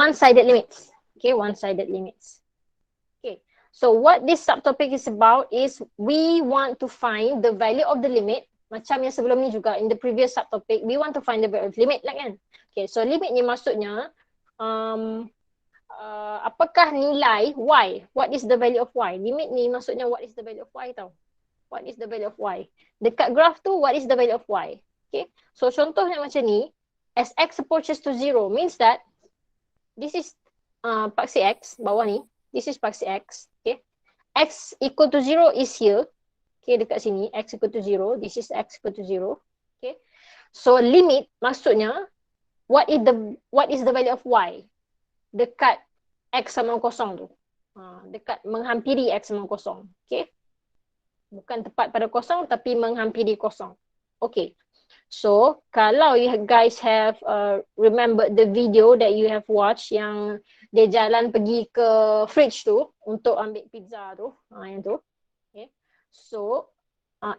one-sided limits. Okay, one-sided limits. Okay, so what this subtopic is about is we want to find the value of the limit. Macam yang sebelum ni juga, in the previous subtopic, we want to find the value of limit lah kan. Okay, so limit ni maksudnya, apakah nilai y? What is the value of y? Limit ni maksudnya what is the value of y tau. What is the value of y? Dekat graph tu, what is the value of y? Okay, so contohnya macam ni, as x approaches to 0 means that this is paksi x, bawah ni, this is paksi x, okay. X equal to 0 is here, okay, dekat sini, x equal to 0, this is x equal to 0, okay. So limit maksudnya, what is the value of y? Dekat x sama kosong tu. Dekat menghampiri x sama kosong, okay. Bukan tepat pada kosong, tapi menghampiri kosong. Okay. So, kalau you guys have remembered the video that you have watched yang dia jalan pergi ke fridge tu untuk ambil pizza tu, yang tu. Okay. So,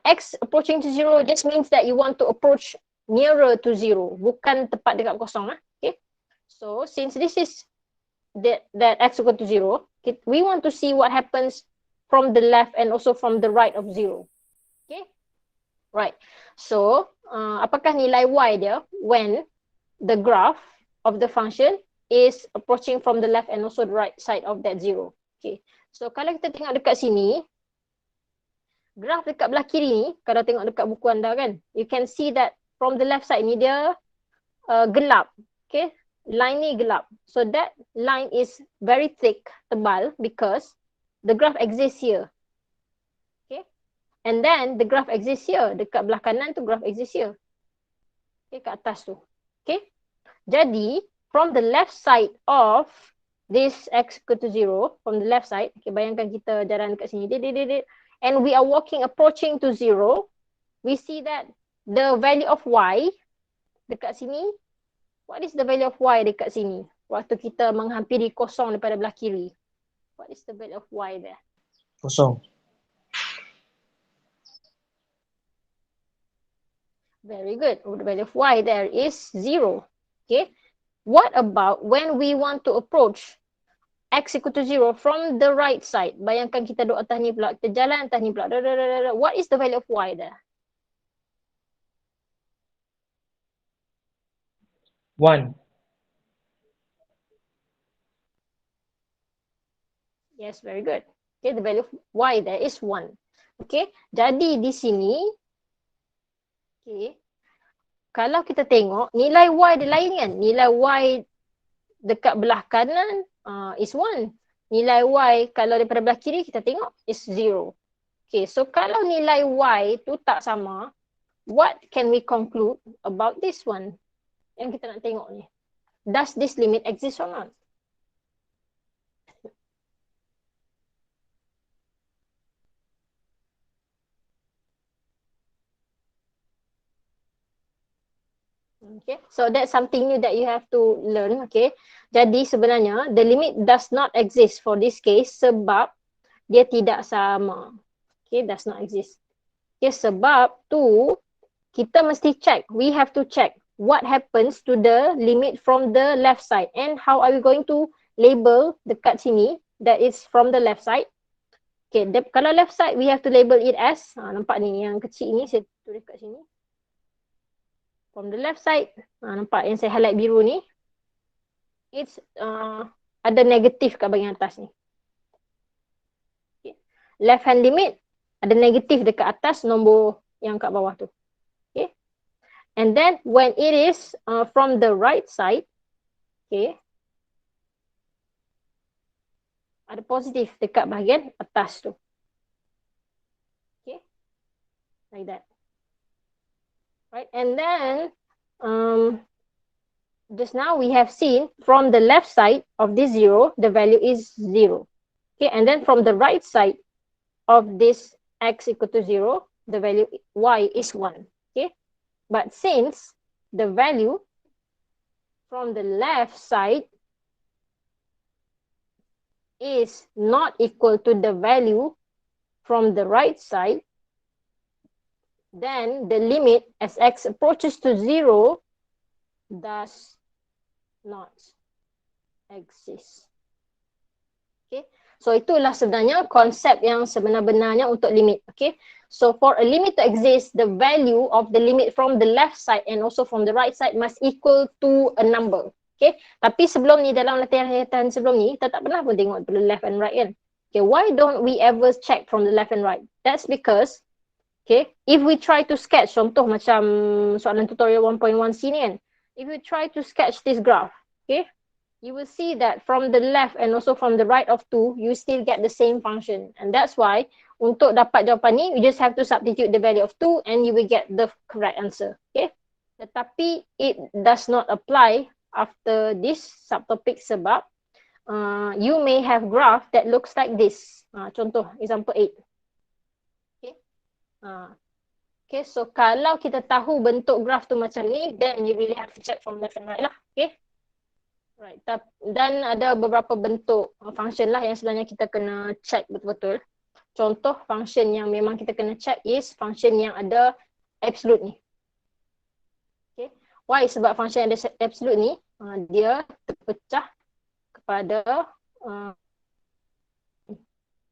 x approaching to 0 just means that you want to approach nearer to 0, bukan tepat dekat kosong. Okay. So, since this is that x equal to 0, we want to see what happens from the left and also from the right of 0. Okay. Right. So, apakah nilai y dia when the graph of the function is approaching from the left and also the right side of that 0. Okay. So, kalau kita tengok dekat sini, graph dekat belah kiri ni, kalau tengok dekat buku anda kan, you can see that from the left side ni dia gelap. Okay. Line ni gelap. So, that line is very thick, tebal, because the graph exists here. And then the graph exists here. Dekat belah kanan tu graph exists here. Okay, kat atas tu. Okay. Jadi, from the left side of this x equal to 0, from the left side, okay, bayangkan kita jalan dekat sini. And we are approaching to 0. We see that the value of y dekat sini, what is the value of y dekat sini? Waktu kita menghampiri kosong daripada belah kiri. What is the value of y there? Kosong. Very good. The value of y there is 0. Okay. What about when we want to approach x equal to 0 from the right side? Bayangkan kita duduk atas ni pula, kita jalan atas ni pula. What is the value of y there? 1. Yes, very good. Okay, the value of y there is 1. Okay, jadi di sini, okay, kalau kita tengok nilai y dia lain kan, nilai y dekat belah kanan is 1. Nilai y kalau daripada belah kiri kita tengok is 0. Okay, so kalau nilai y tu tak sama, what can we conclude about this one? Yang kita nak tengok ni. Does this limit exist or not? Okay, so that's something new that you have to learn. Okay, jadi sebenarnya the limit does not exist for this case sebab dia tidak sama. Okay, does not exist. Okay, sebab tu kita mesti check. We have to check what happens to the limit from the left side and how are we going to label dekat sini that is from the left side. Okay, kalau left side we have to label it as, nampak ni yang kecil ni saya tulis kat sini. From the left side, nampak yang saya highlight biru ni, it's ada negatif kat bahagian atas ni. Okay. Left hand limit, ada negatif dekat atas nombor yang kat bawah tu. Okay. And then when it is from the right side, okay, ada positif dekat bahagian atas tu. Okay. Like that. Right, and then just now we have seen from the left side of this 0, the value is 0. Okay, and then from the right side of this x equal to 0, the value y is 1. Okay, but since the value from the left side is not equal to the value from the right side, then the limit as x approaches to 0 does not exist. Okay. So itulah sebenarnya konsep yang sebenar-benarnya untuk limit. Okay. So for a limit to exist, the value of the limit from the left side and also from the right side must equal to a number. Okay. Tapi sebelum ni, dalam latihan-latihan sebelum ni, kita tak pernah pun tengok the left and right kan. Okay. Why don't we ever check from the left and right? That's because, okay, if we try to sketch, contoh macam soalan tutorial 1.1c ni kan, if we try to sketch this graph, okay, you will see that from the left and also from the right of 2, you still get the same function. And that's why, untuk dapat jawapan ni, you just have to substitute the value of 2 and you will get the correct answer. Okay? Tetapi, it does not apply after this subtopic sebab you may have graph that looks like this. Contoh, example 8. Okay? Okay, so kalau kita tahu bentuk graph tu macam ni, then you really have to check from left and right lah. Okay? Right. Dan ada beberapa bentuk function lah yang sebenarnya kita kena check betul-betul. Contoh function yang memang kita kena check is function yang ada absolute ni. Okay. Why? Sebab function yang ada absolute ni, dia terpecah kepada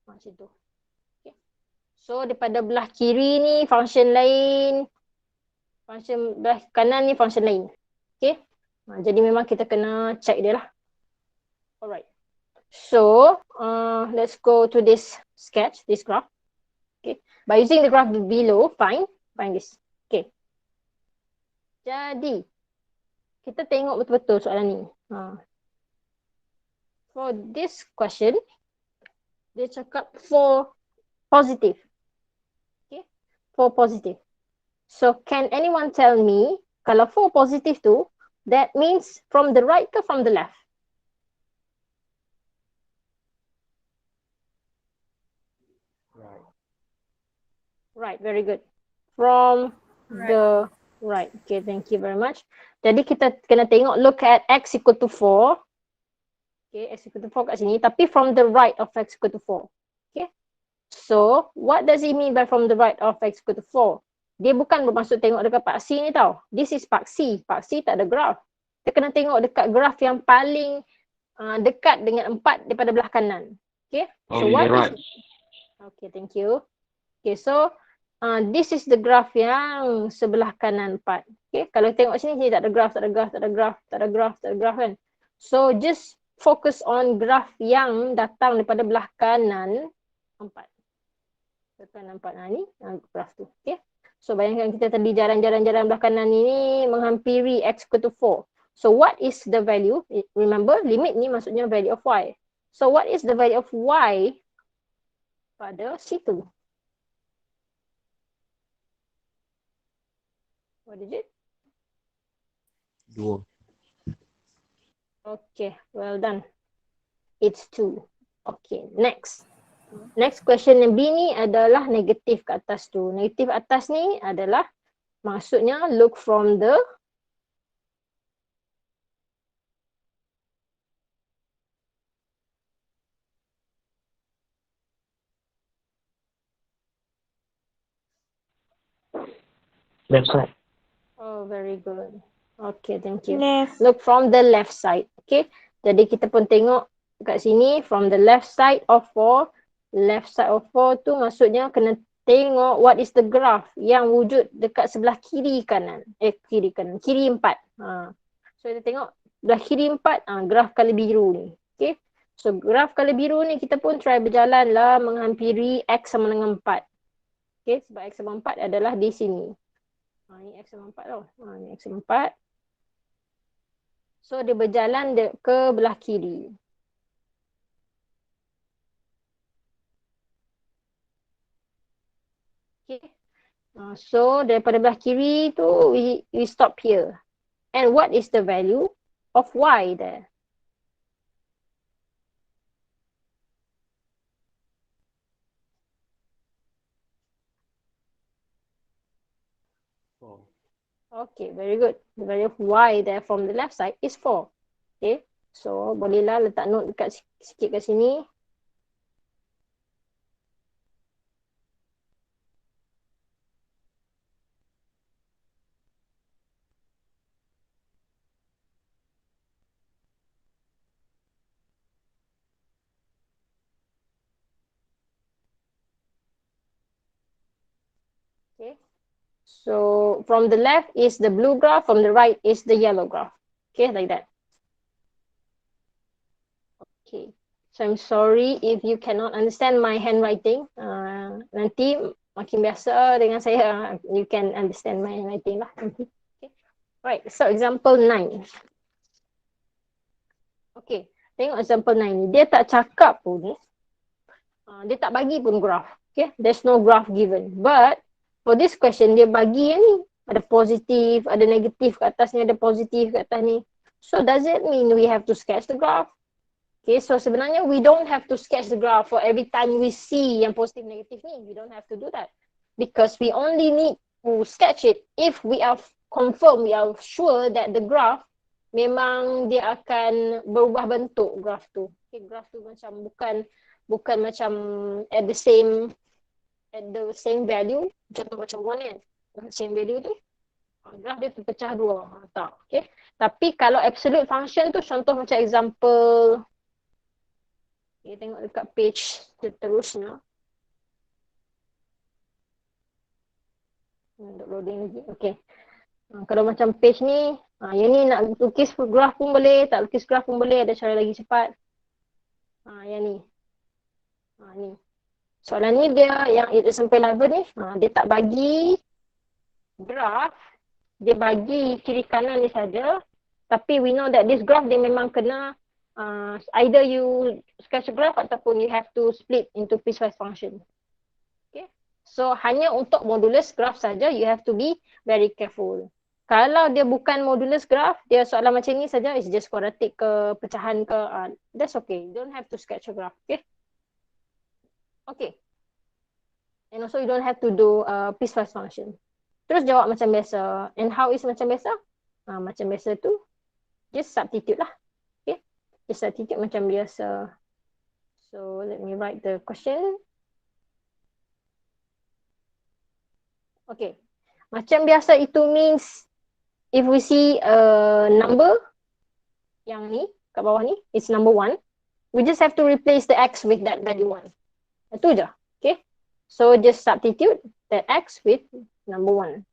macam tu. Okay. So daripada belah kiri ni function lain, function belah kanan ni function lain. Okay. Jadi memang kita kena check dia lah. Alright. So, let's go to this sketch, this graph. Okay. By using the graph below, find this. Okay. Jadi, kita tengok betul-betul soalan ni. For this question, dia cakap 4 positive. Okay. 4 positive. So, can anyone tell me, kalau 4 positive tu, that means from the right ke from the left? Right, very good. From the right. Okay, thank you very much. Jadi kita kena tengok, look at x equal to 4. Okay, x equal to 4 kat sini. Tapi from the right of x equal to 4. Okay. So, what does it mean by from the right of x equal to 4? Dia bukan bermaksud tengok dekat part C ni tau. This is part C. Part C tak ada graph. Kita kena tengok dekat graph yang paling dekat dengan 4 daripada belah kanan. Okay. So, what is... Okay, thank you. Okay, so this is the graph yang sebelah kanan 4. Okay, kalau tengok sini tak ada graph, tak ada graph, tak ada graph, tak ada graph, tak ada graph kan. So just focus on graph yang datang daripada belah kanan 4. Belah kanan 4 ni graph tu. Okay. So bayangkan kita tadi jalan-jalan belah kanan ini menghampiri x equal to 4. So what is the value? Remember, limit ni maksudnya value of y. So what is the value of y pada situ? What is it? 2. Okay, well done. It's 2. Okay, next. Next question yang B ni adalah negatif ke atas tu. Negatif atas ni adalah maksudnya look from the Left side. oh, very good. Okay, thank you. Left. Look from the left side. Okay, jadi kita pun tengok kat sini from the left side of 4. Left side of 4 tu maksudnya kena tengok what is the graph yang wujud dekat sebelah kiri kanan. Kiri kanan. Kiri 4. So kita tengok belah kiri 4, graph color biru ni. Okay. So graph color biru ni kita pun try berjalan lah menghampiri x sama dengan 4. Okay, sebab x sama 4 adalah di sini. Ni x sama 4 tau. Ni x sama 4. So dia berjalan ke belah kiri. Okay. So daripada belah kiri tu we stop here. And what is the value of y there? Okay, very good. The value of y there from the left side is 4. Okay. So bolehlah letak note dekat sikit kat sini. Okay. So from the left is the blue graph, from the right is the yellow graph. Okay, like that. Okay. So I'm sorry if you cannot understand my handwriting. Nanti makin biasa dengan saya, you can understand my handwriting lah. Okay. Right. So example 9. Okay. Tengok example 9 ni. Dia tak cakap pun. Dia tak bagi pun graph. Okay. There's no graph given. But for this question, dia bagi yang ni. Ada positif, ada negatif kat atas ni, ada positif kat atas ni. So does it mean we have to sketch the graph? Okay, so sebenarnya we don't have to sketch the graph for every time we see yang positif negatif ni. We don't have to do that. Because we only need to sketch it if we are confirm, we are sure that the graph memang dia akan berubah bentuk graph tu. Okay, graph tu macam bukan macam at the same value. Contoh macam one kan. Same value tu. Graph dia terpecah dua. Tak. Okay. Tapi kalau absolute function tu contoh macam example. Okay, tengok dekat page seterusnya. Loading lagi. Okay. Kalau macam page ni, yang ni nak lukis graph pun boleh, tak lukis graph pun boleh, ada cara lagi cepat. Yang ni. Ni. Soalan ni dia yang sampai level ni, dia tak bagi graph, dia bagi kiri kanan ni saja. Tapi we know that this graph dia memang kena either you sketch a graph ataupun you have to split into piecewise function. Okay. So hanya untuk modulus graph saja you have to be very careful. Kalau dia bukan modulus graph, dia soalan macam ni saja, is just quadratic ke, pecahan ke, that's okay. You don't have to sketch a graph. Okay. Okay. And also you don't have to do piecewise function. Terus jawab macam biasa. And how is macam biasa? Macam biasa tu, just substitute lah. Okay. Just substitute macam biasa. So let me write the question. Okay. Macam biasa itu means if we see a number yang ni kat bawah ni, it's number 1. We just have to replace the x with that value 1. Itu je. Okay. So just substitute that x with number 1.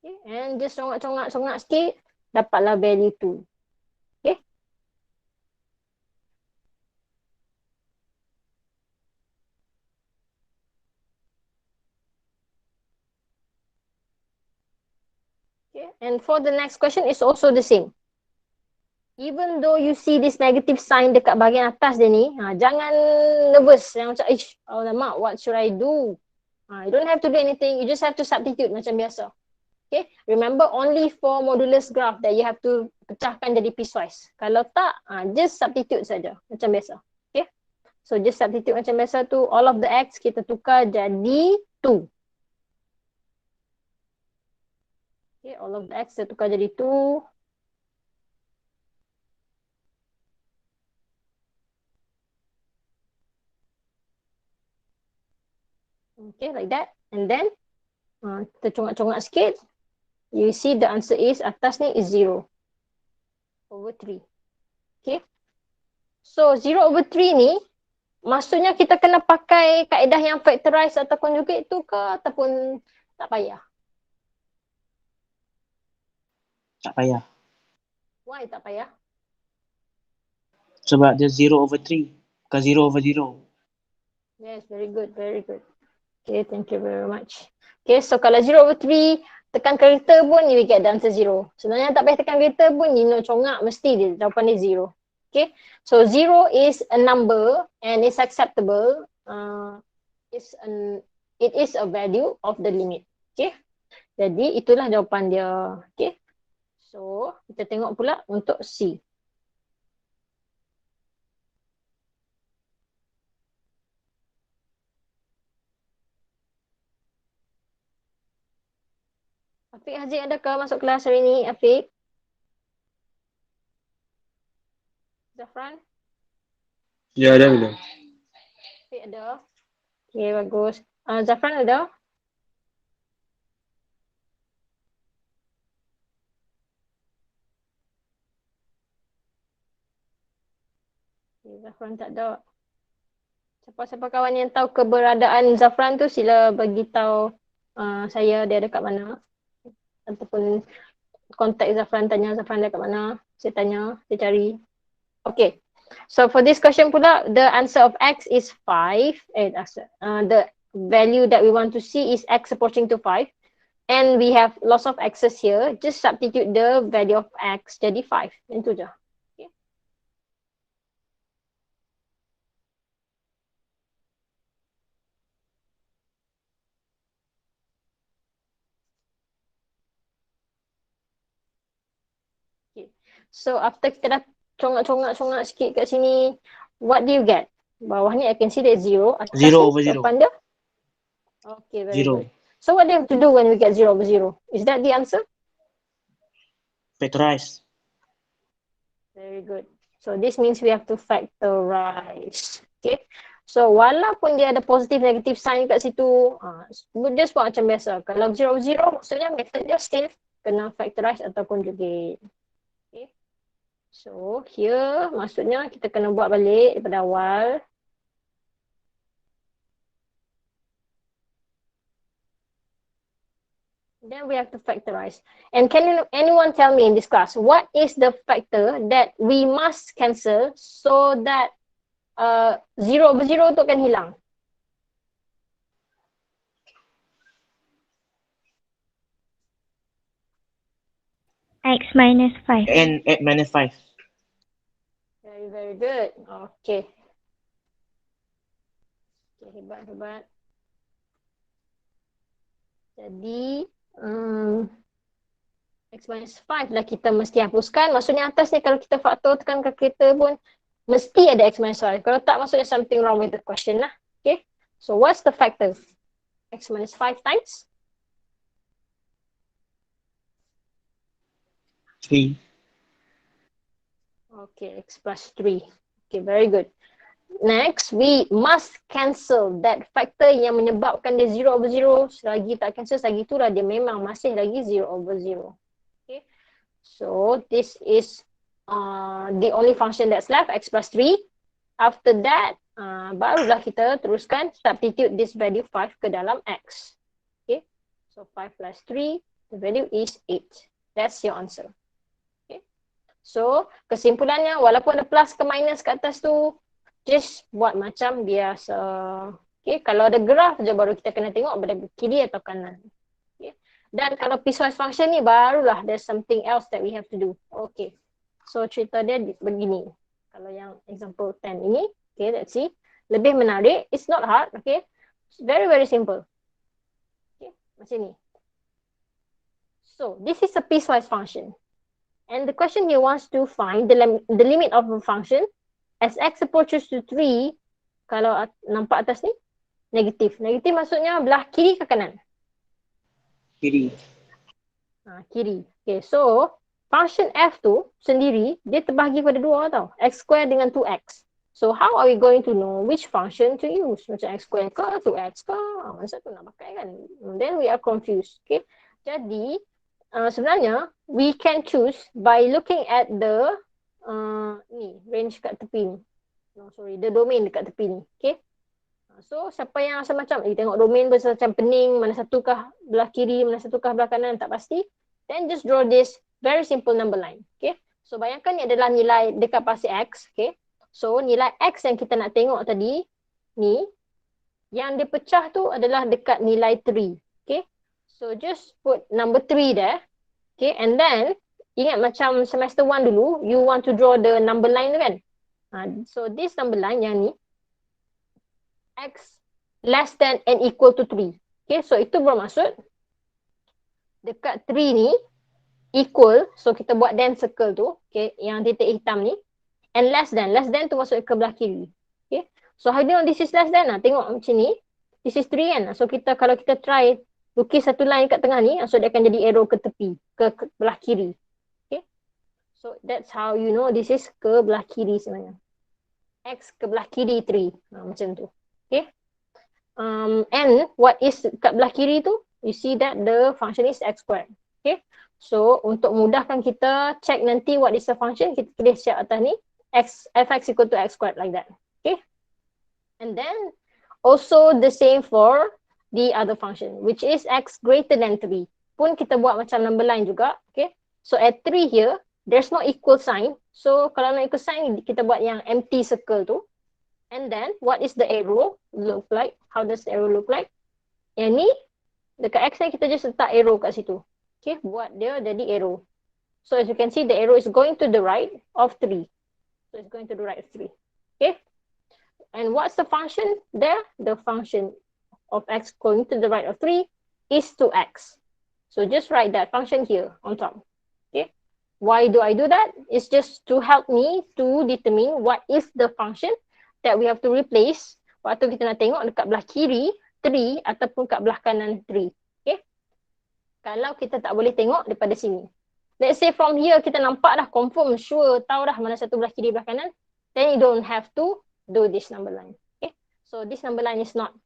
Okay. And just congak sikit, dapatlah value 2. Okay. Okay. And for the next question, it's also the same. Even though you see this negative sign dekat bahagian atas dia ni, jangan nervous. Yang macam, alamak, what should I do? You don't have to do anything. You just have to substitute macam biasa. Okay. Remember, only for modulus graph that you have to pecahkan jadi piecewise. Kalau tak, just substitute saja macam biasa. Okay. So, just substitute macam biasa tu. All of the x kita tukar jadi 2. Okay. All of the x kita tukar jadi 2. Okay, like that. And then, kita congak-congak sikit. You see the answer is, atas ni is 0 over 3. Okay. So, 0 over 3 ni, maksudnya kita kena pakai kaedah yang factorize atau conjugate tu ke ataupun tak payah? Tak payah. Why tak payah? Sebab dia 0 over 3. Bukan 0 over 0. Yes, very good, very good. Okay, thank you very much. Okay, so kalau 0 over 3, tekan kereta pun you will get the answer 0. Sebenarnya tak payah tekan kereta pun, you know congak, mesti dia, jawapan dia 0. Okay, so 0 is a number and it's acceptable. It is a value of the limit. Okay, jadi itulah jawapan dia. Okay, so kita tengok pula untuk C. Afiq Haziq adakah masuk kelas hari ni, Afiq? Zafran? Ya, ada bila. Afiq ada. Okay, bagus. Zafran ada? Okay, Zafran tak ada. Siapa-siapa kawan yang tahu keberadaan Zafran tu sila bagi tahu saya dia dekat mana. Ataupun kontak Zafran, tanya Zafran dia kat mana. Saya tanya, saya cari. Okay. So for this question pula, the answer of x is 5. The value that we want to see is x approaching to 5. And we have lots of x's here. Just substitute the value of x jadi 5. Itu je. Okay. Okay. So after kita dah congak-congak sikit kat sini, what do you get? Bawah ni I can see that 0. Atas 0 ni over 0. jawapan dia? Okay, very 0. good. So what do you have to do when we get 0 over 0? Is that the answer? Factorize. Very good. So this means we have to factorize. Okay. So walaupun dia ada positif negatif sign kat situ, just buat macam biasa. Kalau 0 over 0, maksudnya method dia still kena factorize atau conjugate. Okay. So here maksudnya kita kena buat balik daripada awal. Then we have to factorize. And can anyone tell me in this class, what is the factor that we must cancel so that 0 over 0 tu akan hilang? X minus 5. N minus 5. Very, very good. Okay. Okay, hebat. Jadi, X minus 5 lah kita mesti hapuskan. Maksudnya atas ni kalau kita faktor tekan calculator pun mesti ada X minus 5. Kalau tak, maksudnya something wrong with the question lah. Okay. So what's the factor? X minus 5 times? 3. Okay, X plus 3. Okay, very good. Next, we must cancel that factor yang menyebabkan dia 0 over 0. Selagi tak cancel, selagi itulah dia memang masih lagi 0 over 0. Okay. So, this is the only function that's left, x plus 3. After that, barulah kita teruskan substitute this value 5 ke dalam x. Okay. So, 5 plus 3, the value is 8. That's your answer. Okay. So, kesimpulannya, walaupun ada plus ke minus kat atas tu, just buat macam biasa. Okay, kalau ada graf je baru kita kena tengok pada kiri atau kanan. Okay. Dan kalau piecewise function ni barulah there's something else that we have to do. Okay. So cerita dia begini. Kalau yang example 10 ini, okay, let's see. Lebih menarik, it's not hard, okay. It's very, very simple. Okay, macam ni. So, this is a piecewise function. And the question here wants to find the limit of a function as x approaches to 3, kalau nampak atas ni, negatif. Negatif maksudnya belah kiri ke kanan? Kiri. Kiri. Okay, so function f tu sendiri, dia terbahagi pada dua tau. X square dengan 2x. So how are we going to know which function to use? Macam x square ke 2x ke? Masa tu nak pakai kan? Then we are confused. Okay. Jadi, sebenarnya, we can choose by looking at the ni, range kat tepi ni. No, sorry, the domain dekat tepi ni. Okay. So, siapa yang rasa macam, tengok domain macam pening, mana satukah belah kiri, mana satukah belah kanan, tak pasti. Then just draw this very simple number line. Okay. So, bayangkan ni adalah nilai dekat pasti x. Okay. So, nilai x yang kita nak tengok tadi, ni, yang dia pecah tu adalah dekat nilai 3. Okay. So, just put number 3 there. Okay. And then, ingat macam semester 1 dulu, you want to draw the number line tu kan? So this number line yang ni, x less than and equal to 3. Okay, so itu bermaksud dekat 3 ni equal, so kita buat then circle tu, okay, yang titik hitam ni, and less than tu masuk ke belah kiri. Okay, so how do you know this is less than? Tengok macam ni, this is 3 kan? So kita kalau kita try lukis satu line kat tengah ni, so dia akan jadi arrow ke tepi, ke belah kiri. So that's how you know this is ke belah kiri sebenarnya. X ke belah kiri 3. Macam tu. Okay. And what is kat belah kiri tu? You see that the function is x squared. Okay. So untuk mudahkan kita check nanti what is the function, kita tulis siap atas ni. Fx equal to x squared like that. Okay. And then also the same for the other function, which is x greater than 3. Pun kita buat macam number line juga. Okay. So at 3 here, there's no equal sign. So kalau nak equal sign, kita buat yang empty circle tu. And then what is the arrow look like? How does the arrow look like? Yang ni, dekat x ni kita just letak arrow kat situ. Okay, buat dia jadi arrow. So as you can see, the arrow is going to the right of 3. So it's going to the right of 3. Okay. And what's the function there? The function of x going to the right of 3 is 2x. So just write that function here on top. Okay. Why do I do that? It's just to help me to determine what is the function that we have to replace waktu kita nak tengok dekat belah kiri 3 ataupun kat belah kanan 3. Okay. Kalau kita tak boleh tengok daripada sini. Let's say from here kita nampak dah confirm, sure, tahu dah mana satu belah kiri belah kanan. Then you don't have to do this number line. Okay. So this number line is not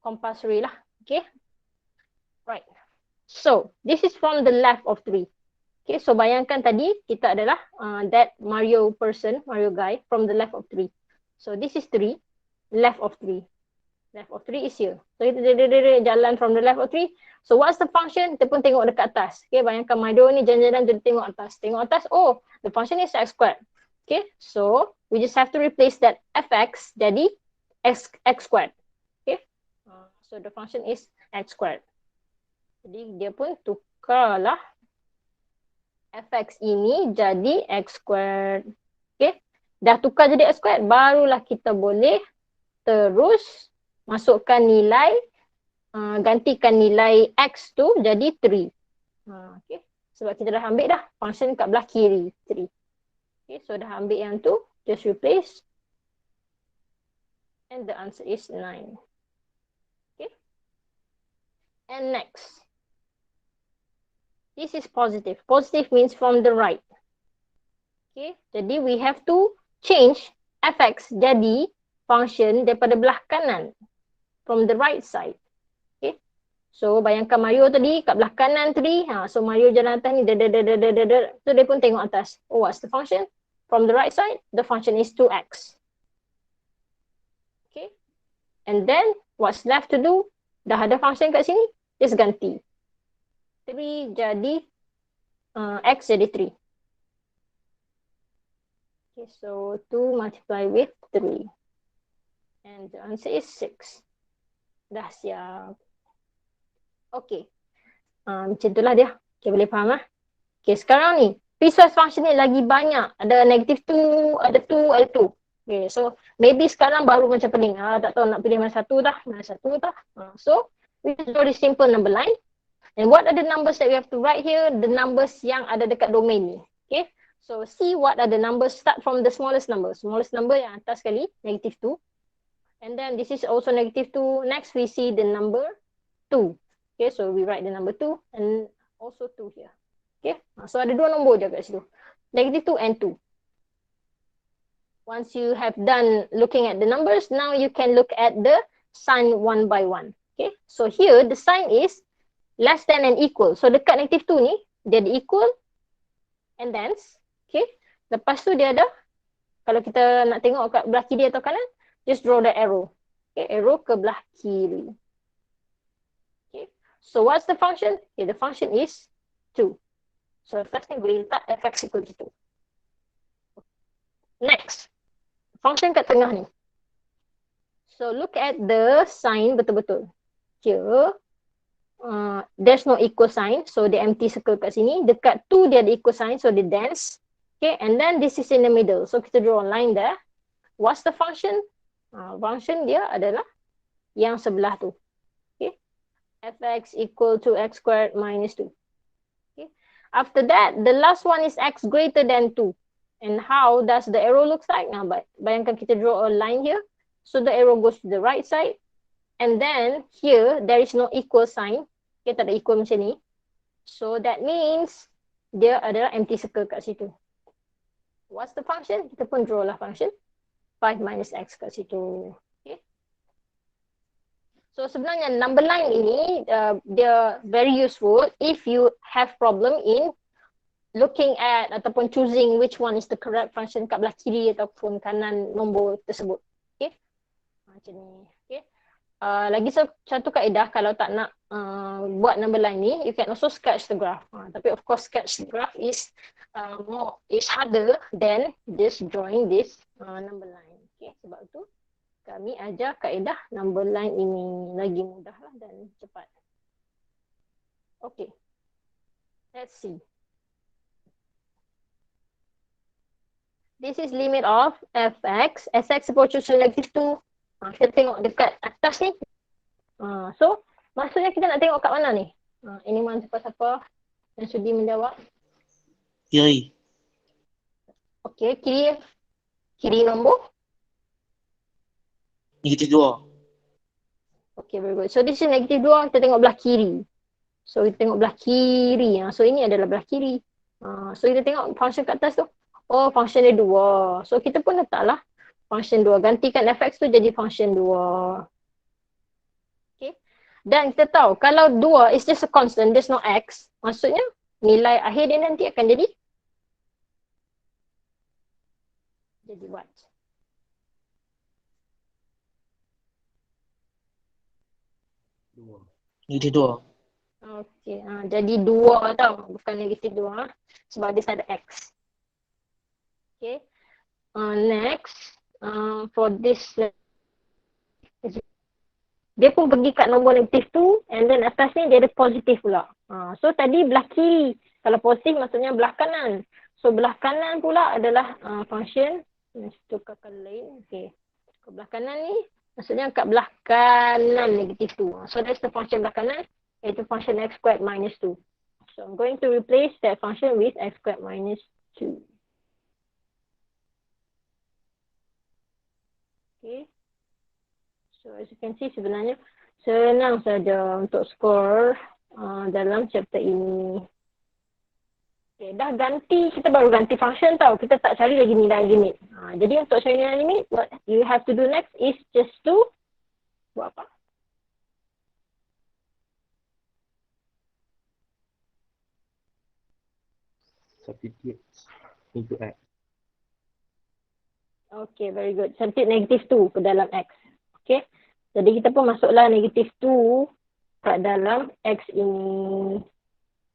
compulsory lah. Okay. Right. So this is from the left of 3. Okay. So bayangkan tadi kita adalah that Mario guy from the left of 3. So this is 3, left of 3. Left of 3 is here. So kita jalan from the left of 3. So what's the function? Kita pun tengok dekat atas. Okay, bayangkan Mario ni jalan-jalan jadi tengok atas. Tengok atas, oh, the function is x squared. Okay, so we just have to replace that fx jadi x squared. Okay, so the function is x squared. Jadi dia pun tukarlah fx ini jadi x squared. Okay, dah tukar jadi x squared, barulah kita boleh terus masukkan nilai, gantikan nilai x tu jadi 3. Okay. Sebab kita dah ambil dah function kat belah kiri 3. Okay, so dah ambil yang tu, just replace. And the answer is 9. Okay. And next. This is positive. Positive means from the right. Okay, jadi we have to change fx jadi function daripada belah kanan. From the right side. Okay. So bayangkan Mario tadi kat belah kanan 3. So Mario jalan atas ni. So dia pun tengok atas. Oh, what's the function? From the right side, the function is 2x. Okay. And then what's left to do? Dah ada function kat sini. Just ganti. 3 jadi x jadi 3. Okay, so 2 multiply with 3. And the answer is 6. Dah siap. Okay. Macam itulah dia. Okay, boleh faham lah. Okay, sekarang ni, piecewise function ni lagi banyak. Ada negative 2, ada 2, ada 2. Okay, so maybe sekarang baru macam pening. Tak tahu nak pilih mana satu dah. So, we draw this simple number line. And what are the numbers that we have to write here? The numbers yang ada dekat domain ni. Okay. So, see what are the numbers. Start from the smallest number. Smallest number yang atas sekali, negative 2. And then this is also negative 2. Next, we see the number 2. Okay, so we write the number 2 and also 2 here. Okay, so ada dua nombor je kat situ. Negative 2 and 2. Once you have done looking at the numbers, now you can look at the sign one by one. Okay, so here the sign is less than and equal. So dekat negative 2 ni, dia ada equal and then, okay, lepas tu dia ada, kalau kita nak tengok kat belah kiri atau kanan, just draw the arrow. Okay, arrow ke belah kiri. Okay, so what's the function? Okay, the function is 2. So first thing boleh letak fx equal to 2. Next, function kat tengah ni. So look at the sign betul-betul. Here, there's no equal sign. So the empty circle kat sini. Dekat 2 dia ada equal sign. So the dance. Okay, and then this is in the middle. So kita draw a line there. What's the function? Function dia adalah yang sebelah tu. Okay. Fx equal to x squared minus 2. Okay. After that, the last one is x greater than 2. And how does the arrow looks like? Now, bayangkan kita draw a line here. So the arrow goes to the right side. And then here, there is no equal sign. Okay, tak ada equal macam ni. So that means dia adalah empty circle kat situ. What's the function? Kita pun draw lah function. 5 minus x kat situ. Okay. So sebenarnya number line ini dia very useful if you have problem in looking at ataupun choosing which one is the correct function kat belah kiri ataupun kanan nombor tersebut. Okay. Macam ni. Okay. Lagi satu kaedah kalau tak nak buat number line ni, you can also sketch the graph. Tapi of course sketch the graph is harder than just drawing this number line. Okay, sebab tu kami ajar kaedah number line ini lagi mudah lah dan cepat. Okay, let's see. This is limit of fx. Sx approaches to -2. Kita tengok dekat atas ni. So, maksudnya kita nak tengok kat mana ni? Anyone siapa-siapa yang sudi menjawab? Kiri. Okay, kiri nombor. -2. Okay, very good. So, this is -2. Kita tengok belah kiri. So, kita tengok belah kiri. So, ini adalah belah kiri. So, kita tengok function kat atas tu. Oh, function dia 2. So, kita pun letaklah function 2. Gantikan fx tu jadi function 2. Dan kita tahu kalau 2 is just a constant, there's no x, maksudnya nilai akhir dia nanti akan jadi what? -2. Okay, jadi 2 tau, bukan -2 sebab dia ada x. Okay, next for this dia pun pergi kat nombor -2 and then atas ni dia ada positif pula. So tadi belah kiri. Kalau positif maksudnya belah kanan. So belah kanan pula adalah function. Tukarkan lain. Okay. Belah kanan ni maksudnya kat belah kanan -2. So that's the function belah kanan. Iaitu function x squared minus 2. So I'm going to replace that function with x squared minus 2. Okay. So as you can see sebenarnya senang saja untuk skor dalam chapter ini. Okay, dah ganti, kita baru ganti function tau. Kita tak cari lagi nilai limit. Jadi untuk cari nilai limit, what you have to do next is just to buat apa? Substitute into x. Okay, very good. Substitute -2 ke dalam x. Okay. Jadi kita pun masuklah -2 kat dalam x ini.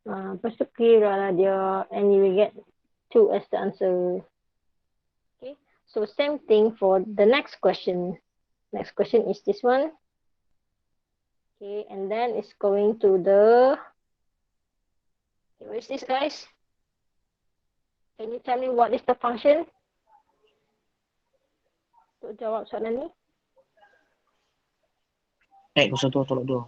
Lepas tu kira lah dia and you will get 2 as the answer. Okay. So same thing for the next question. Next question is this one. Okay, and then it's going to the... Okay, where is this guys? Can you tell me what is the function? Untuk jawab soalan ni. X + 1 tolak 2.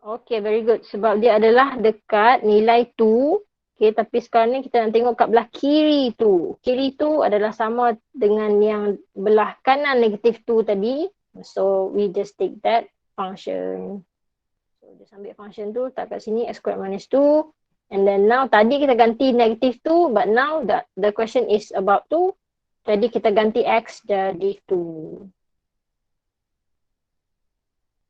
Okay, very good. Sebab dia adalah dekat nilai tu. Okay, tapi sekarang ni kita nak tengok kat belah kiri tu. Kiri tu adalah sama dengan yang belah kanan -2 tadi. So, we just take that function. So, just ambil function tu, tak kat sini, x squared minus 2. And then now, tadi kita ganti -2, but now the question is about 2. Jadi kita ganti x jadi 2.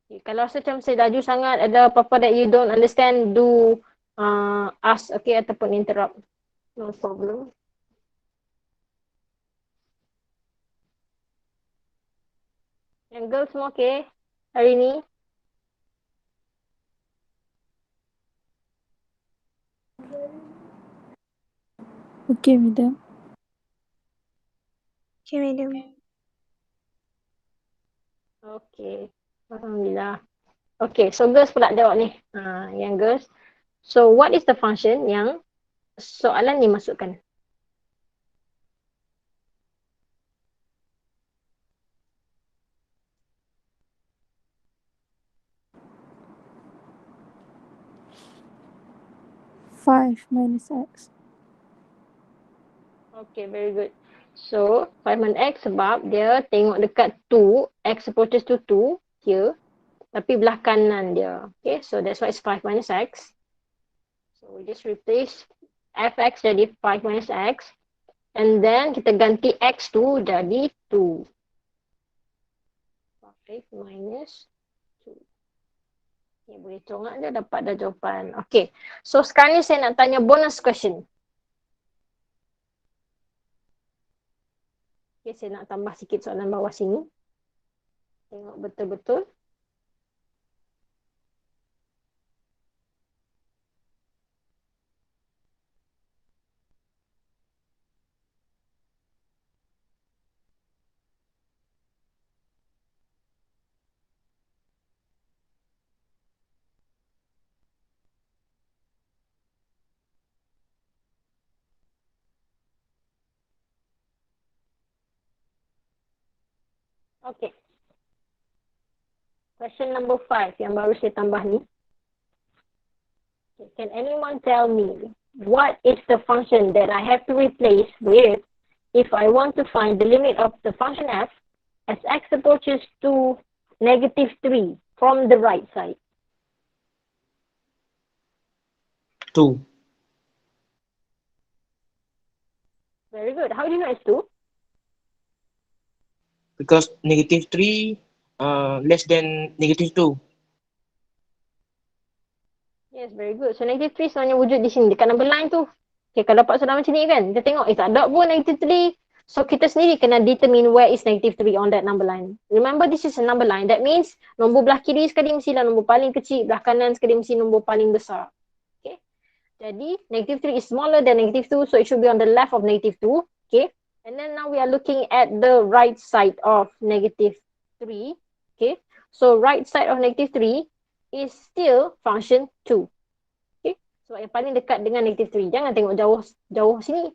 Okay, kalau rasa macam saya laju sangat, ada apa-apa that you don't understand, do ask, okay, ataupun interrupt. No problem. Yang girls semua okay hari ni? Okay, madam. Okay, madam. Okay. Alhamdulillah. Okay, so girls pula jawab ni. Yang girls. So, what is the function yang soalan ni masukkan? Five minus x. Okay, very good. So, 5 minus x sebab dia tengok dekat 2, x approaches to 2 here, tapi belah kanan dia. Okay, so that's why it's 5 minus x. So, we just replace fx jadi 5 minus x. And then, kita ganti x tu jadi 2. 5 minus 2. Okay, boleh congak je dapat dah jawapan. Okay, so sekarang ni saya nak tanya bonus question. Okay, saya nak tambah sikit soalan bawah sini. Tengok betul-betul. Okay. Question number 5 yang baru saya tambah ni. Can anyone tell me what is the function that I have to replace with if I want to find the limit of the function f as x approaches to -3 from the right side? 2. Very good. How do you know it's 2? Because -3 less than -2. Yes, very good. So -3 sebenarnya wujud di sini dekat number line tu. Okay, kalau dapat soalan macam ni kan, kita tengok tak ada pun -3. So kita sendiri kena determine where is -3 on that number line. Remember this is a number line. That means nombor belah kiri sekali mestilah nombor paling kecil, belah kanan sekali mesti nombor paling besar. Okay. Jadi -3 is smaller than -2, so it should be on the left of -2. Okay. And then now we are looking at the right side of -3. Okay. So right side of -3 is still function 2. Okay. Sebab yang paling dekat dengan -3. Jangan tengok jauh sini.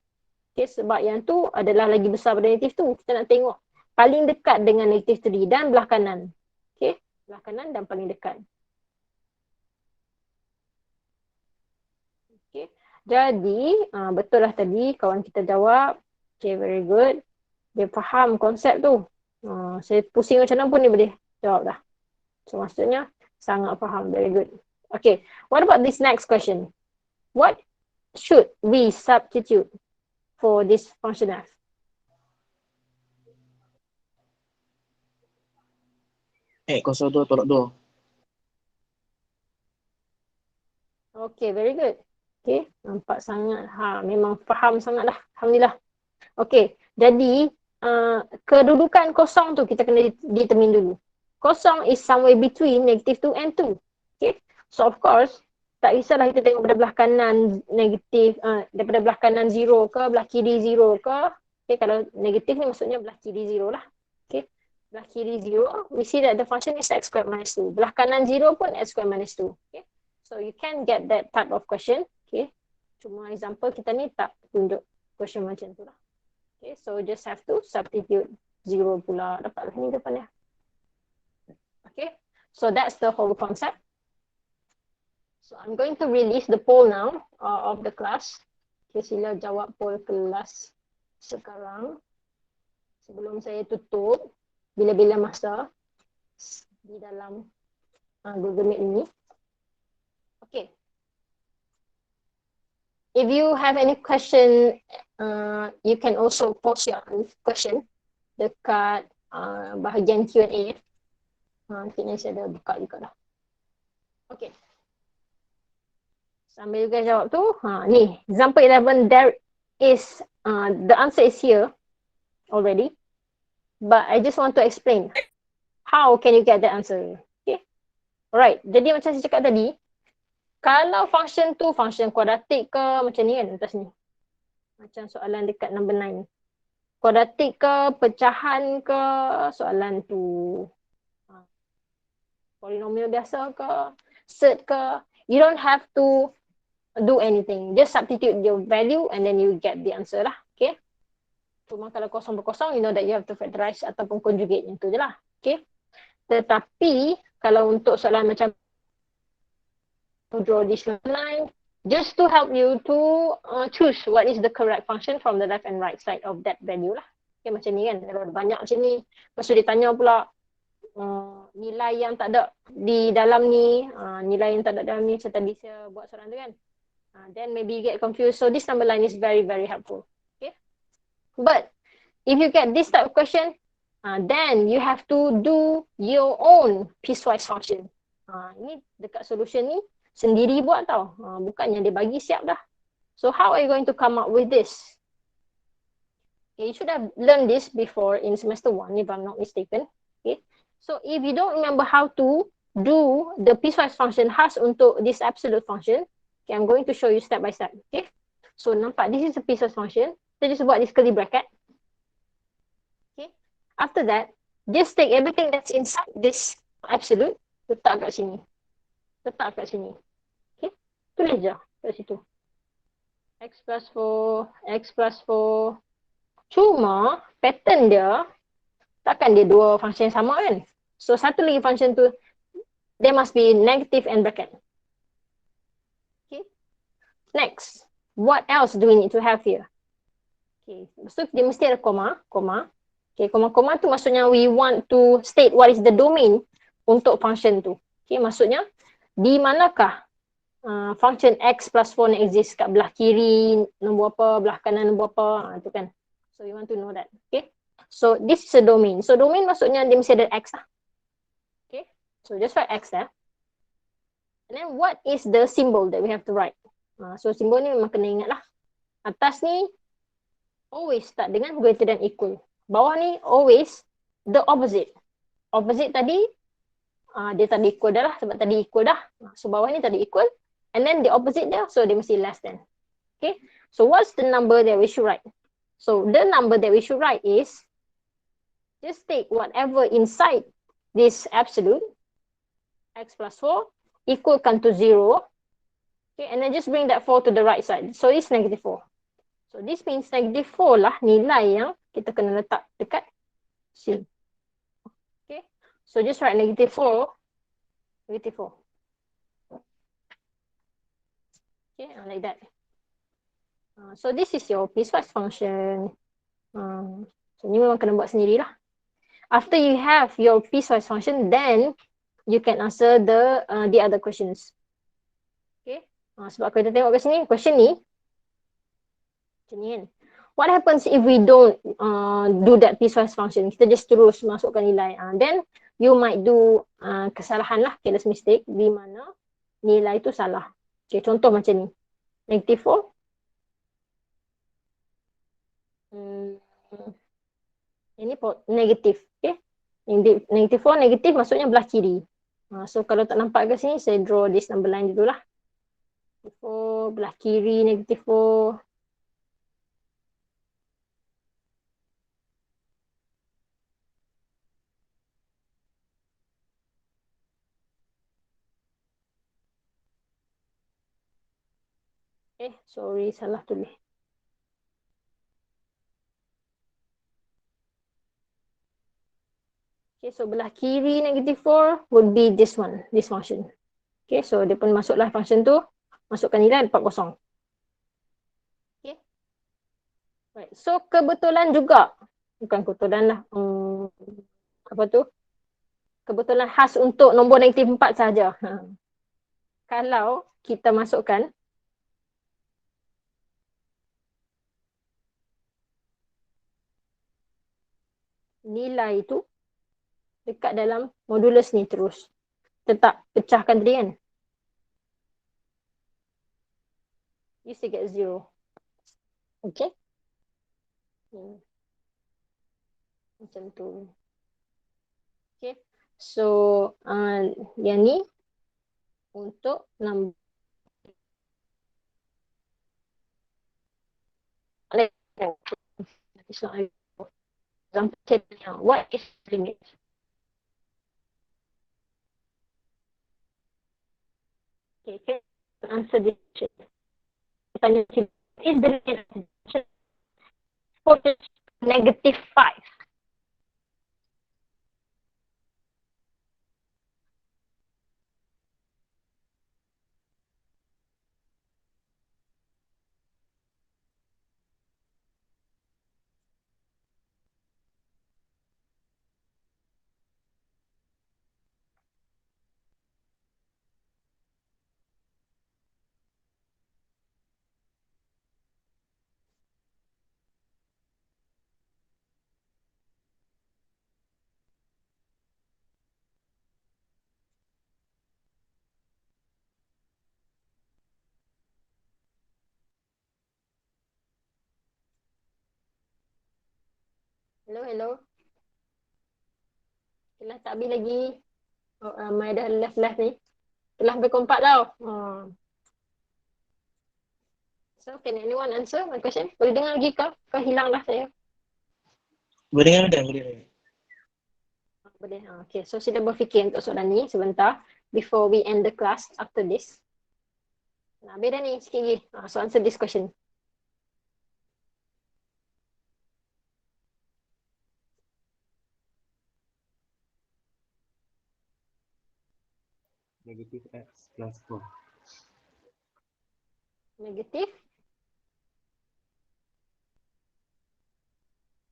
Okay. Sebab yang tu adalah lagi besar daripada -2. Kita nak tengok paling dekat dengan -3 dan belah kanan. Okay. Belah kanan dan paling dekat. Okay. Jadi, betul lah tadi kawan kita jawab. Okay, very good. Dia faham konsep tu. Saya pusing macam mana pun dia boleh jawab dah. So, maksudnya sangat faham. Very good. Okay, what about this next question? What should we substitute for this function f? X kosong 2 tolak 2. Okay, very good. Okay, nampak sangat. Memang faham sangat lah. Alhamdulillah. Okay, jadi kedudukan kosong tu kita kena determine dulu. Kosong is somewhere between -2 and 2. Okay, so of course, tak kisahlah kita tengok pada belah kanan negatif, daripada belah kanan 0 ke, belah kiri 0 ke. Okay, kalau negatif ni maksudnya belah kiri 0 lah. Okay, belah kiri 0, we see that the function is x squared minus 2. Belah kanan 0 pun x squared minus 2. Okay, so you can get that type of question. Okay, cuma example kita ni tak tunjuk question macam tu lah. Okay, so just have to substitute 0 pula. Dapatlah ni depannya. Okay, so that's the whole concept. So I'm going to release the poll now of the class. Okay, sila jawab poll kelas sekarang. Sebelum saya tutup bila-bila masa di dalam Google Meet ini. Okay. If you have any question, you can also post your question dekat bahagian Q&A. Nanti saya ada buka juga dah. Okay. Sambil juga jawab tu, ni example 11, there is the answer is here already, but I just want to explain how can you get the answer. Okay. Alright, jadi macam saya cakap tadi, kalau function tu function kuadratik ke macam ni kan atas ni. Macam soalan dekat number 9. Kuadratik ke, pecahan ke, soalan tu. Polinomial biasa ke, surd ke. You don't have to do anything. Just substitute your value and then you get the answer lah. Okay. Cuma kalau kosong berkosong, you know that you have to factorize ataupun conjugate yang tu je lah. Okay. Tetapi kalau untuk soalan macam to draw this line, just to help you to choose what is the correct function from the left and right side of that value lah. Okay, macam ni kan. Kalau banyak macam ni, lepas tu dia tanya pula nilai yang tak ada di dalam ni, nilai yang tak ada dalam ni, macam tadi saya buat soalan tu kan. Then maybe you get confused. So this number line is very, very helpful. Okay. But if you get this type of question, then you have to do your own piecewise function. Ini dekat solution ni sendiri buat tau. Bukannya dia bagi siap dah. So how are you going to come up with this? Okay, you should have learned this before in semester 1 if I'm not mistaken. Okay. So if you don't remember how to do the piecewise function khas untuk this absolute function, okay, I'm going to show you step by step. Okay. So nampak this is a piecewise function. Kita just buat this curly bracket. Okay. After that, just take everything that's inside this absolute, letak kat sini. Letak kat sini. Okay. Tulis je kat situ. X plus 4, X plus 4. Cuma pattern dia, takkan dia dua function yang sama kan? So satu lagi function tu, there must be negative and bracket. Okay. Next, what else do we need to have here? Okay, so dia mesti ada koma. Okay, koma tu maksudnya we want to state what is the domain untuk function tu. Okay, maksudnya di manakah function x plus 4 ni exist, kat belah kiri nombor apa, belah kanan nombor apa, tu kan. So we want to know that. Okay, so this is a domain. So domain maksudnya dia mesti ada x lah. Okay, so just write x there. And then what is the symbol that we have to write? So symbol ni memang kena ingat lah. Atas ni always start dengan greater than equal. Bawah ni always the opposite. Opposite tadi dia tadi equal dah lah, sebab tadi equal dah. So bawah ni tadi equal. And then the opposite dia, so dia mesti less than. Okay, so what's the number that we should write? So the number that we should write is, just take whatever inside this absolute, x plus 4, equalkan to 0. Okay, and then just bring that 4 to the right side. So it's negative 4. So this means negative 4 lah nilai yang kita kena letak dekat sini. Okay, so just write negative 4. Negative 4. Okay, like that. So this is your piecewise function. So ni memang kena buat sendirilah. After you have your piecewise function, then you can answer the other questions. Okay. Sebab kita tengok kat sini, question ni macam ni kan. What happens if we don't do that piecewise function? Kita just terus masukkan nilai. Then you might do kesalahan lah, careless mistake, di mana nilai tu salah. Okay, contoh macam ni. Negative 4. Ini negatif. Okay. Negative 4, negatif maksudnya belah kiri. So kalau tak nampak kat sini, saya draw this number line dulu lah. Negative 4, belah kiri negative 4. Sorry, salah tulis. Okay, so belah kiri negative 4 would be this one, this function. Okay, so dia pun masuklah function tu, masukkan nilai 40. Okay. Right, so kebetulan juga, bukan kebetulan lah, apa tu? Kebetulan khas untuk nombor negatif 4 saja. Kalau kita masukkan nilai itu dekat dalam modulus ni terus. Tetap pecahkan tadi kan. You still get 0. Okay. Macam tu. Okay. So, yang ni untuk number. It's not example, what is limit? Okay, can you answer this question? Is the limit for negative 5? Hello, hello. Kelas tak habis lagi. Oh, ramai dah left ni. Telah sampai keempat tau. So, can anyone answer my question? Boleh dengar lagi kau? Kau hilang dah saya. Boleh dengar dah, boleh dengar. Boleh. Okay, so sila berfikir untuk soalan ni sebentar. Before we end the class after this. Habis dah ni, sikit lagi. So, answer this question. Negative X plus 4. Negatif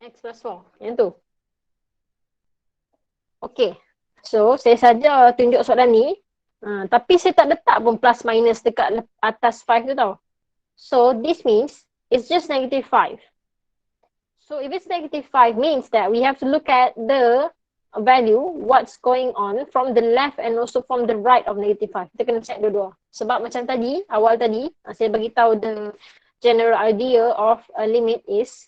X plus 4. Yang tu. Okay. So, saya saja tunjuk soalan ni. Tapi saya tak letak pun plus minus dekat atas 5 tu tau. So, this means it's just negative 5. So, if it's negative 5 means that we have to look at the value, what's going on from the left and also from the right of negative 5. Kita kena check dua-dua. Sebab macam tadi, awal tadi, saya bagi tahu the general idea of a limit is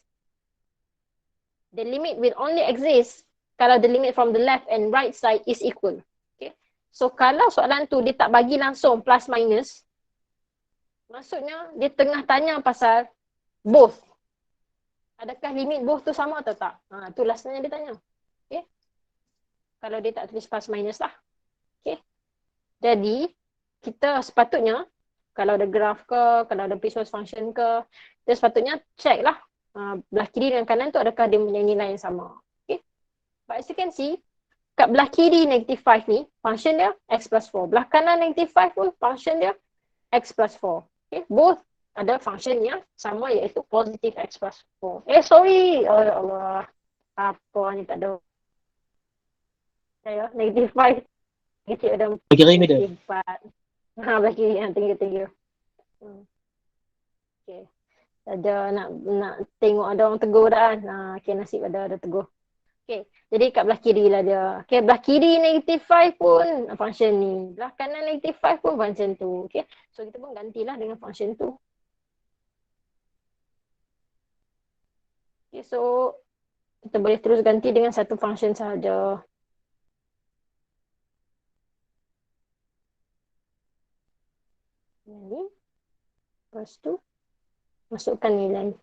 the limit will only exist kalau the limit from the left and right side is equal. Okay. So, kalau soalan tu dia tak bagi langsung plus minus, maksudnya dia tengah tanya pasal both. Adakah limit both tu sama atau tak? Tu lastnya dia tanya. Okay. Kalau dia tak tulis plus minus lah. Okay. Jadi, kita sepatutnya, kalau ada graph ke, kalau ada piecewise function ke, kita sepatutnya check lah. Belah kiri dan kanan tu adakah dia punya nilai yang sama. Okay. But as you can see, kat belah kiri negative 5 ni, function dia x plus 4. Belah kanan negative 5 pun, function dia x plus 4. Okay. Both ada function yang sama iaitu positive x plus 4. Sorry. Oh ya Allah. Apa ni tak ada. Ya, negative 5. Kecil ada Bagi remeh dah. negative 4. Belah kiri yang tinggi-tinggi. Okay. Ada nak tengok ada orang tegur dah kan. Okay, nasib ada tegur. Okay, jadi kat belah kiri lah dia. Okay, belah kiri negative 5 pun function ni. Belah kanan negative 5 pun function tu. Okay, so kita pun gantilah dengan function tu. Okay, so kita boleh terus ganti dengan satu function sahaja. Ini. Lepas tu, masukkan nilai.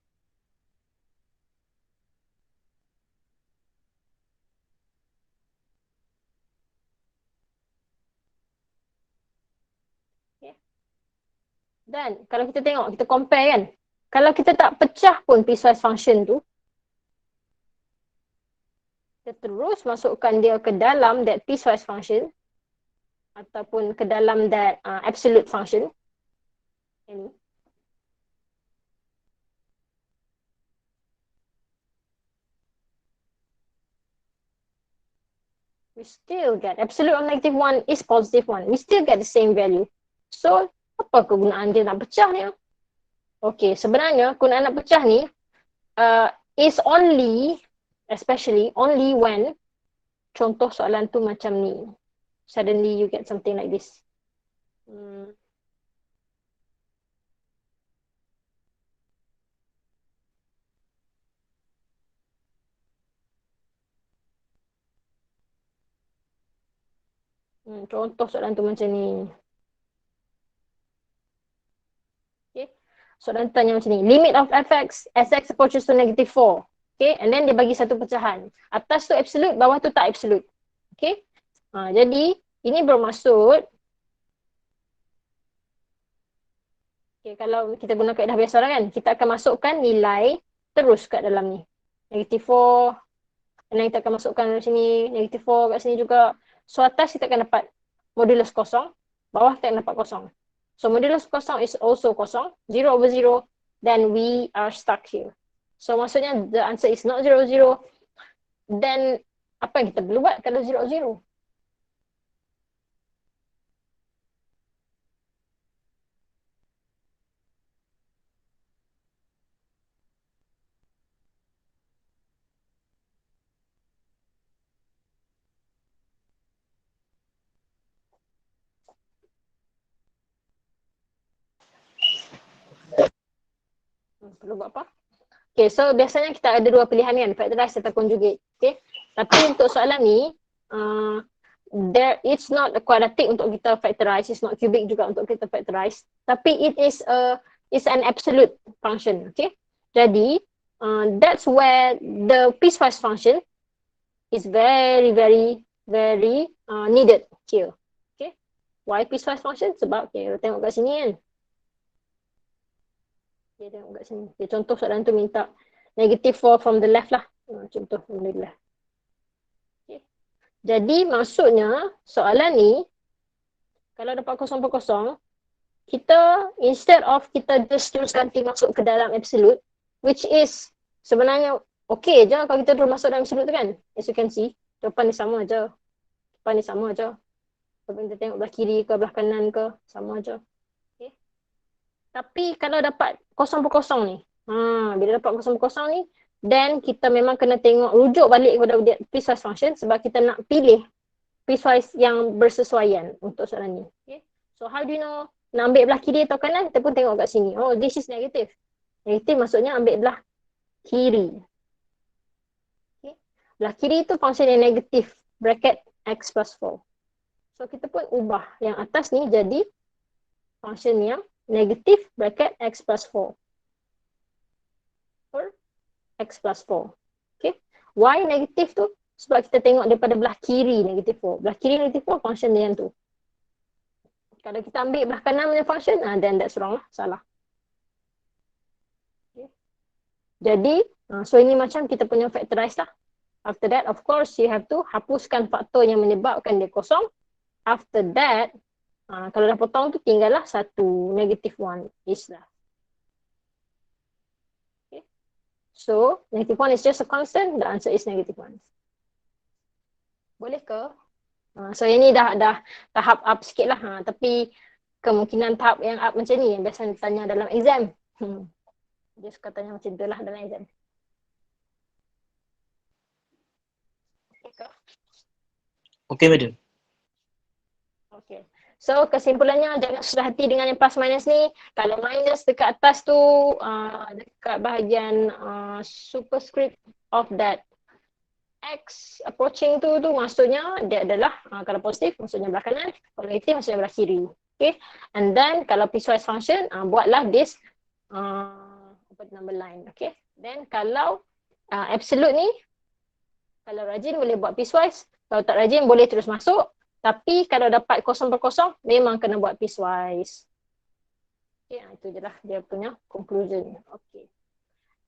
Dan kalau kita tengok, kita compare kan. Kalau kita tak pecah pun piecewise function tu, kita terus masukkan dia ke dalam that piecewise function ataupun ke dalam that absolute function. Ini. We still get absolute of negative 1 is positive 1. We still get the same value. So, apa kegunaan dia nak pecah ni? Okay, sebenarnya kegunaan nak pecah ni is only, especially only when contoh soalan tu macam ni. Suddenly you get something like this. Contoh soalan tu macam ni. Okay. Soalan tu tanya macam ni. Limit of fx as x approaches to negative 4. Okay. And then dia bagi satu pecahan. Atas tu absolute, bawah tu tak absolute. Okay. Jadi, ini bermaksud okay, kalau kita guna kaedah biasa lah kan, kita akan masukkan nilai terus kat dalam ni. Negative 4. And then kita akan masukkan di sini, negative 4 kat sini juga. So, atas kita akan dapat modulus kosong. Bawah kita akan dapat kosong. So, modulus kosong is also kosong. 0 over 0. Then we are stuck here. So, maksudnya the answer is not 0, 0. Then, apa yang kita perlu buat kalau 0, 0? Perlu buat apa? Okay, so biasanya kita ada dua pilihan kan, factorize atau conjugate. Okay, tapi untuk soalan ni, it's not a quadratic untuk kita factorize, it's not cubic juga untuk kita factorize, tapi it's an absolute function. Okay, jadi that's where the piecewise function is very needed here. Okay, why piecewise function? Sebab kita tengok kat sini kan. Okay, tengok kat sini. Okay, contoh soalan tu minta -4 from the left lah. Contoh from the left. Okay. Jadi maksudnya soalan ni, kalau dapat 0/0, kita instead of kita just terus ganti masuk ke dalam absolute, which is sebenarnya okay je kalau kita terus masuk dalam absolute tu kan. As you can see, jawapan ni sama je. Jawapan ni sama je. Kalau kita tengok belah kiri ke belah kanan ke, sama je. Okay. Tapi kalau dapat 0/0 ni, bila dapat 0/0 ni, then kita memang kena tengok, rujuk balik kepada piecewise function sebab kita nak pilih piecewise yang bersesuaian untuk soalan ni. Okay. So how do you know nak ambil belah kiri atau kanan? Kita pun tengok kat sini. Oh, this is negative. Negative maksudnya ambil belah kiri. Okay. Belah kiri tu function yang negatif, bracket x plus 4. So kita pun ubah yang atas ni jadi function yang negatif bracket x plus 4. Or x plus 4. Okay. Why negatif tu? Sebab kita tengok daripada belah kiri negatif 4. Belah kiri negatif 4 function dia yang tu. Kalau kita ambil belah kanan punya function, then that's wrong lah. Salah. Okay. Jadi, so ini macam kita punya factorize lah. After that, of course, you have to hapuskan faktor yang menyebabkan dia kosong. After that, kalau dah potong tu tinggallah satu -1 is lah. Okay. So, -1 is just a constant, the answer is -1. Boleh ke? So yang ni dah tahap up sikit lah. Tapi kemungkinan tahap yang up macam ni yang biasa ditanya dalam exam. Dia suka tanya macam tu lah dalam exam. Okay ke? Okay, madam. Okay. So kesimpulannya jangan susah hati dengan yang plus minus ni. Kalau minus dekat atas tu, dekat bahagian superscript of that X approaching tu maksudnya dia adalah kalau positif maksudnya belah kanan, kalau negatif maksudnya belah kiri. Okay. And then kalau piecewise function, buatlah this number line. Okay. Then kalau absolute ni, kalau rajin boleh buat piecewise, kalau tak rajin boleh terus masuk. Tapi kalau dapat 0/0 memang kena buat piecewise. Okay, itu je lah dia punya conclusion. Okay.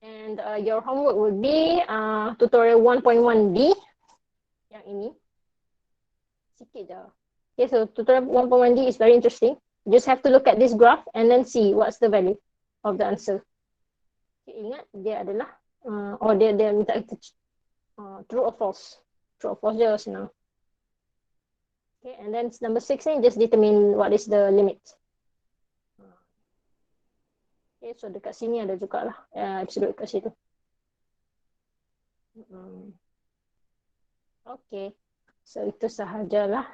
And your homework would be tutorial 1.1D yang ini. Sikit je. Okay, so tutorial 1.1D is very interesting. You just have to look at this graph and then see what's the value of the answer. Okay, ingat dia adalah dia minta kita true or false. True or false je senang. Okay, and then number 6 ni just determine what is the limit. Okay, so dekat sini ada juga lah absolute kat situ. Okay, so itu sahajalah